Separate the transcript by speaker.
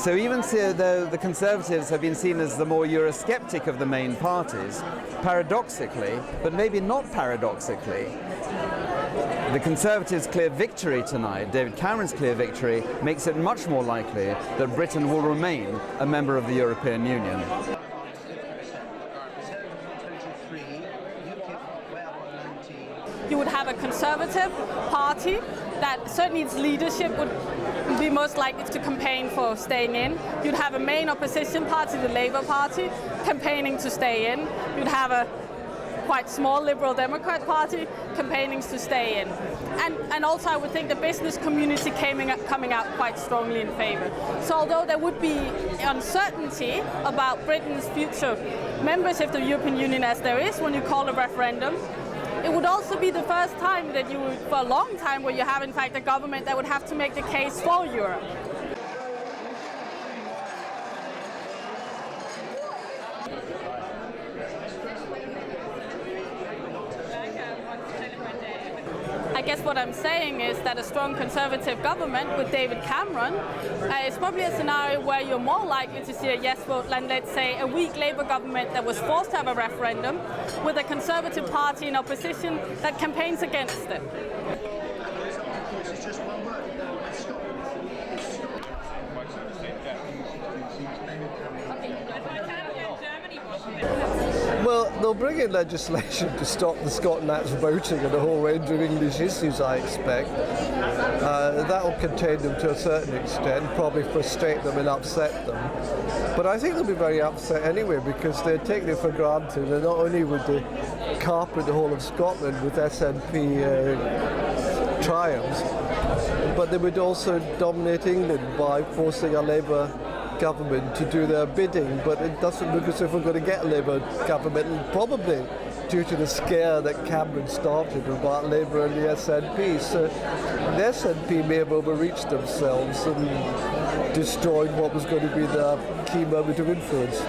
Speaker 1: So even though the Conservatives have been seen as the more Eurosceptic of the main parties, paradoxically, but maybe not paradoxically, the Conservatives' clear victory tonight, David Cameron's clear victory, makes it much more likely that Britain will remain a member of the European Union.
Speaker 2: You would have a Conservative party that certainly its leadership would be most likely to campaign for staying in. You'd have a main opposition party, the Labour Party, campaigning to stay in. You'd have a quite small Liberal Democrat Party campaigning to stay in. And also I would think the business community coming out quite strongly in favour. So although there would be uncertainty about Britain's future membership of the European Union, as there is when you call a referendum, it would also be the first time that you would, for a long time, where you have in fact a government that would have to make the case for Europe. I guess what I'm saying is that a strong Conservative government with David Cameron is probably a scenario where you're more likely to see a yes vote than, let's say, a weak Labour government that was forced to have a referendum with a Conservative party in opposition that campaigns against it.
Speaker 3: Well, they'll bring in legislation to stop the Scott Nats voting and a whole range of English issues, I expect. That will contain them to a certain extent, probably frustrate them and upset them. But I think they'll be very upset anyway, because they're taking it for granted, and not only would they carpet the whole of Scotland with SNP triumphs, but they would also dominate England by forcing a Labour government to do their bidding. But it doesn't look as if we're going to get a Labour government, and probably due to the scare that Cameron started about Labour and the SNP. So the SNP may have overreached themselves and destroyed what was going to be their key moment of influence.